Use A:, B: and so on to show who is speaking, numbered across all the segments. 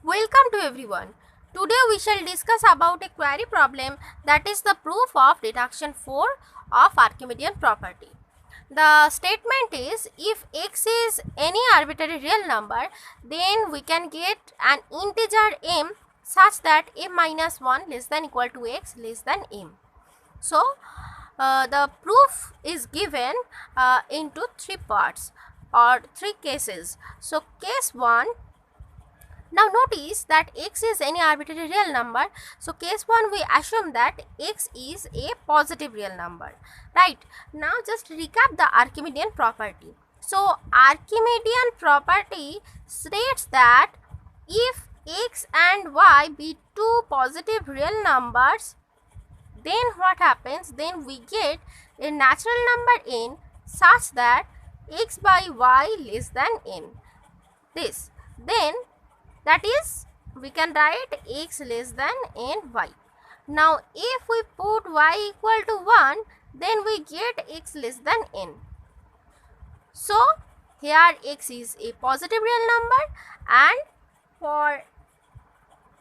A: Welcome to everyone. Today we shall discuss about a query problem, that is the proof of deduction 4 of Archimedean property. The statement is, if x is any arbitrary real number, then we can get an integer m such that m minus 1 less than equal to x less than m. So, the proof is given into three parts or three cases. So, case 1. Now notice that x is any arbitrary real number. So case 1 we assume that x is a positive real number. Right. Now just recap the Archimedean property. So Archimedean property states that if x and y be two positive real numbers, then what happens? Then we get a natural number n such that x by y less than n. This. Then that is, we can write x less than n y. Now if we put y equal to 1, then we get x less than n. So here x is a positive real number, and for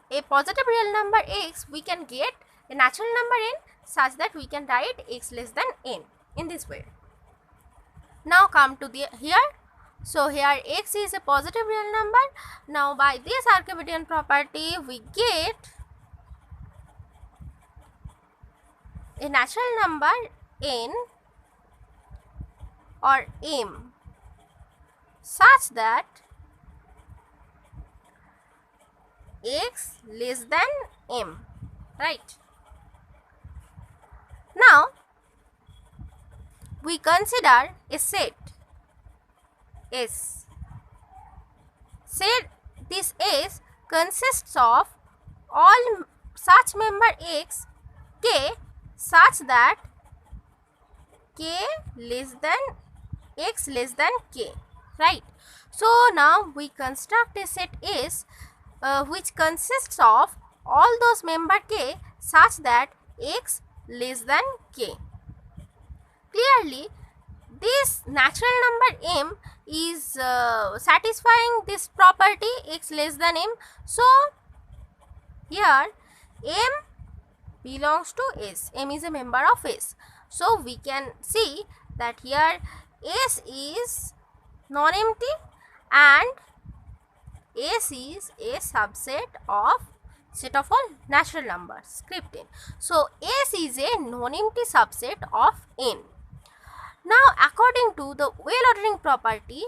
A: a positive real number x, we can get a natural number n such that we can write x less than n in this way. Now come to the here. So here x is a positive real number. Now by this Archimedean property we get a natural number n or m such that x less than m, right? Now we consider a set S. Say this S consists of all such member x k such that k less than x less than k, right? So now we construct a set S which consists of all those member k such that x less than k. Clearly, this natural number m is satisfying this property x less than m. So here m belongs to S. M is a member of S. So we can see that here S is non-empty and S is a subset of set of all natural numbers, script n. So S is a non-empty subset of n. Now according to the well ordering property,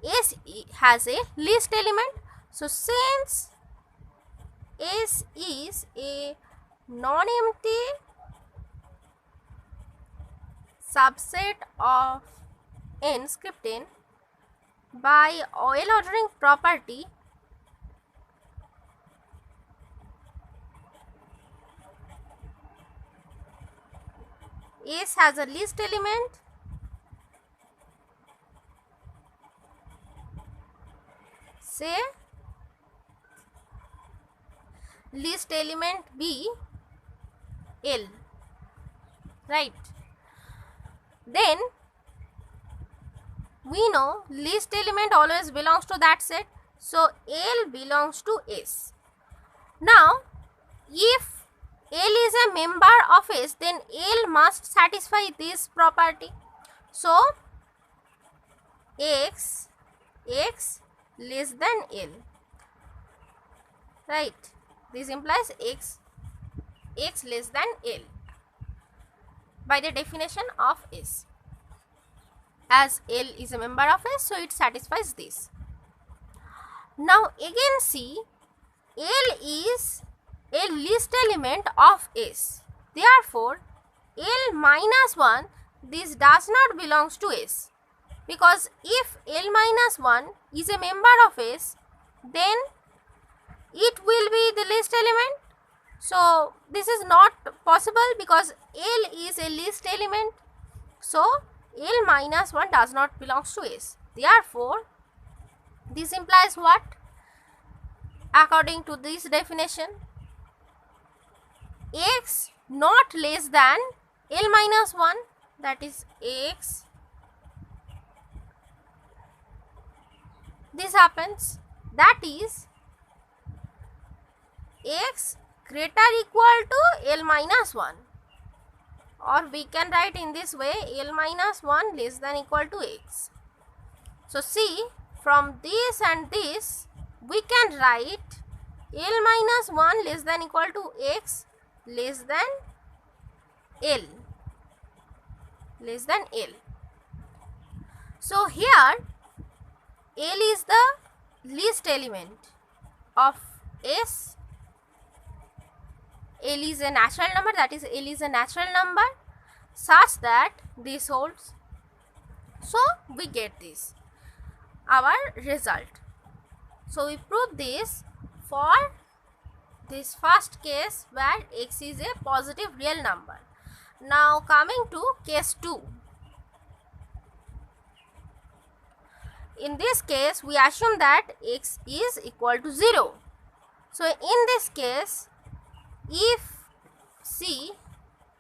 A: S has a least element. So since S is a non-empty subset of n, script n, by well ordering property, S has a least element say least element be L, right? Then we know least element always belongs to that set, so L belongs to S. Now if L is a member of S, then L must satisfy this property. So x less than L, right? This implies x less than L by the definition of S. As L is a member of S, so it satisfies this. Now again see, L is a least element of S. Therefore, L minus 1, this does not belongs to S, because if L minus 1 is a member of S, then it will be the least element. So this is not possible because L is a least element. So L minus 1 does not belongs to S. Therefore, this implies what? According to this definition, x not less than L minus 1, that is x, this happens, that is x greater equal to L minus 1, or we can write in this way, L minus 1 less than equal to x. So see, from this and this we can write L minus 1 less than equal to x less than L, less than L. So here L is the least element of S. L is a natural number, that is L is a natural number such that this holds. So we get this, our result. So we prove this for this first case where x is a positive real number. Now coming to case 2. In this case we assume that x is equal to 0. So in this case, if see,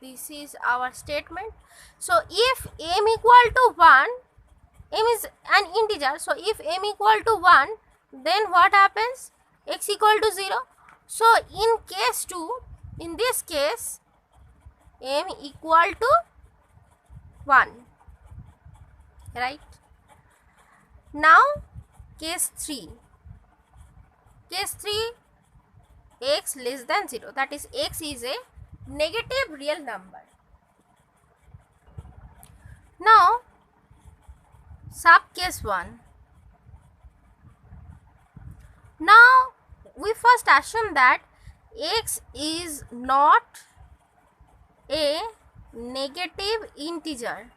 A: this is our statement. So if m equal to 1, m is an integer, so if m equal to 1, then what happens? X equal to 0. So in case 2, in this case, m equal to 1, right? Now case 3. Case 3, x less than 0, that is x is a negative real number. Now sub case 1. Now we first assume that x is not a negative integer.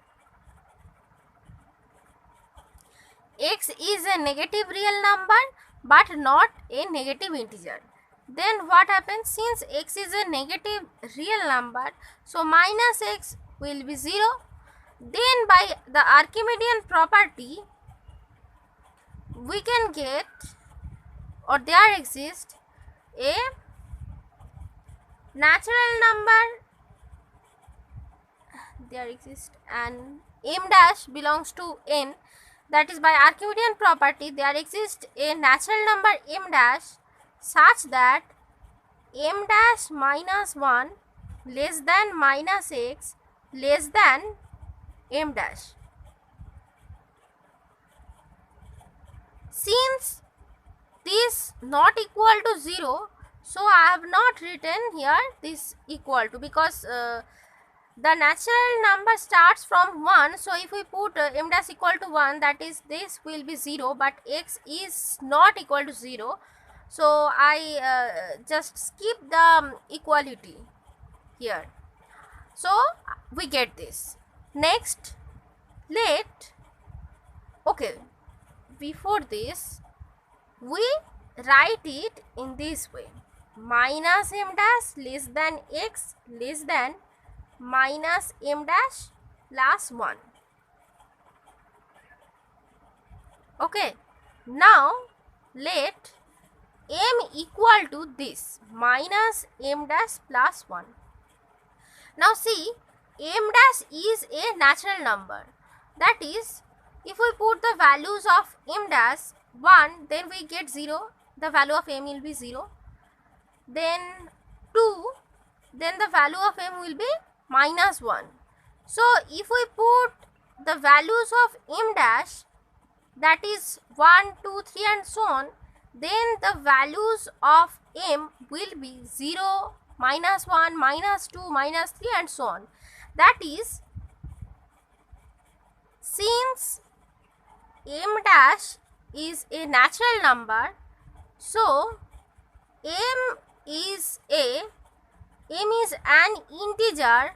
A: X is a negative real number but not a negative integer. Then what happens? Since x is a negative real number, so minus x will be 0. Then by the Archimedean property we can get, or there exists a natural number, there exists an m dash belongs to n, that is by Archimedean property there exists a natural number m dash such that m dash minus 1 less than minus x less than m dash. Since this not equal to 0, so I have not written here this equal to, because the natural number starts from 1. So if we put m dash equal to 1, that is this will be 0, but x is not equal to 0. So I just skip the equality here. So we get this. Next, before this we write it in this way: minus m dash less than x less than minus m dash plus 1. Okay, now let m equal to this minus m dash plus 1. Now see, m dash is a natural number, that is if we put the values of m dash 1, then we get 0, the value of m will be 0, then 2, then the value of m will be minus 1. So if we put the values of m dash, that is 1, 2, 3 and so on, then the values of m will be 0, minus 1, minus 2, minus 3 and so on. That is, since m dash is a natural number, so m is an integer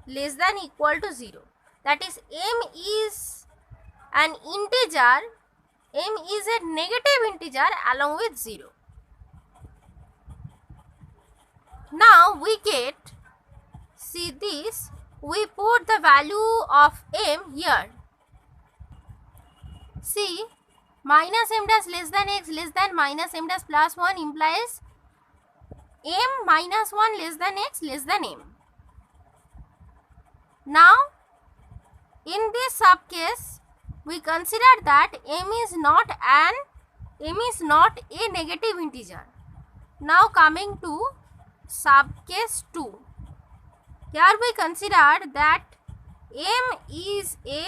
A: less than equal to 0. That is, m is an integer, m is a negative integer along with 0. Now we get, see this, we put the value of m here. See, minus m dash less than x less than minus m dash plus 1 implies m minus 1 less than x less than m. Now in this sub case we consider that m is not a negative integer. Now coming to subcase 2. Here we consider that m is a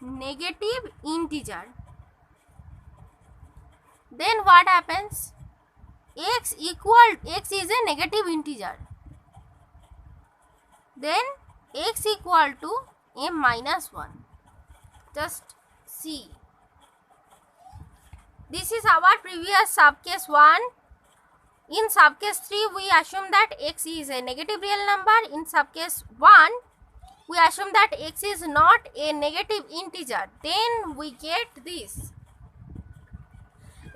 A: negative integer. Then what happens? X is a negative integer. Then x equal to m minus 1. Just see. This is our previous subcase 1. In subcase 3, we assume that x is a negative real number. In subcase 1, we assume that x is not a negative integer. Then we get this.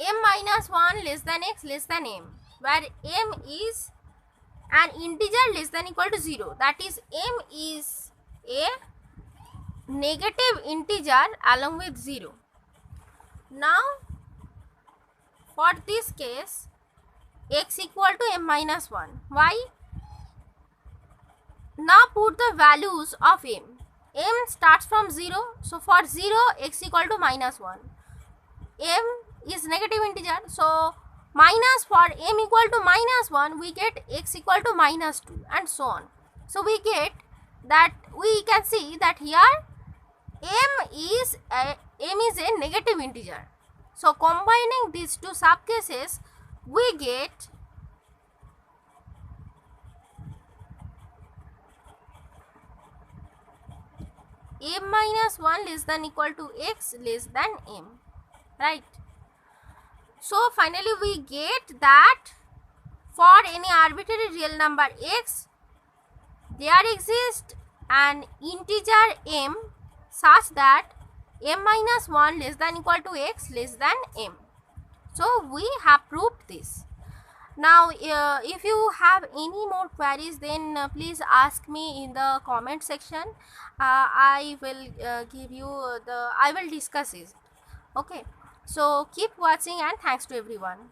A: M minus 1 less than x less than m, where m is an integer less than equal to 0. That is, m is a negative integer along with 0. Now, for this case, x equal to m minus 1. Why? Now put the values of m. M starts from 0. So for 0, x equal to minus 1. M is negative integer. So minus, for m equal to minus 1, we get x equal to minus 2 and so on. So we get that, we can see that here m is a negative integer. So combining these two subcases, we get m minus 1 less than equal to x less than m, right? So finally we get that for any arbitrary real number x, there exists an integer m such that m minus 1 less than equal to x less than m. So we have proved this. Now if you have any more queries, then please ask me in the comment section. I will give you I will discuss it. Okay, so keep watching and thanks to everyone.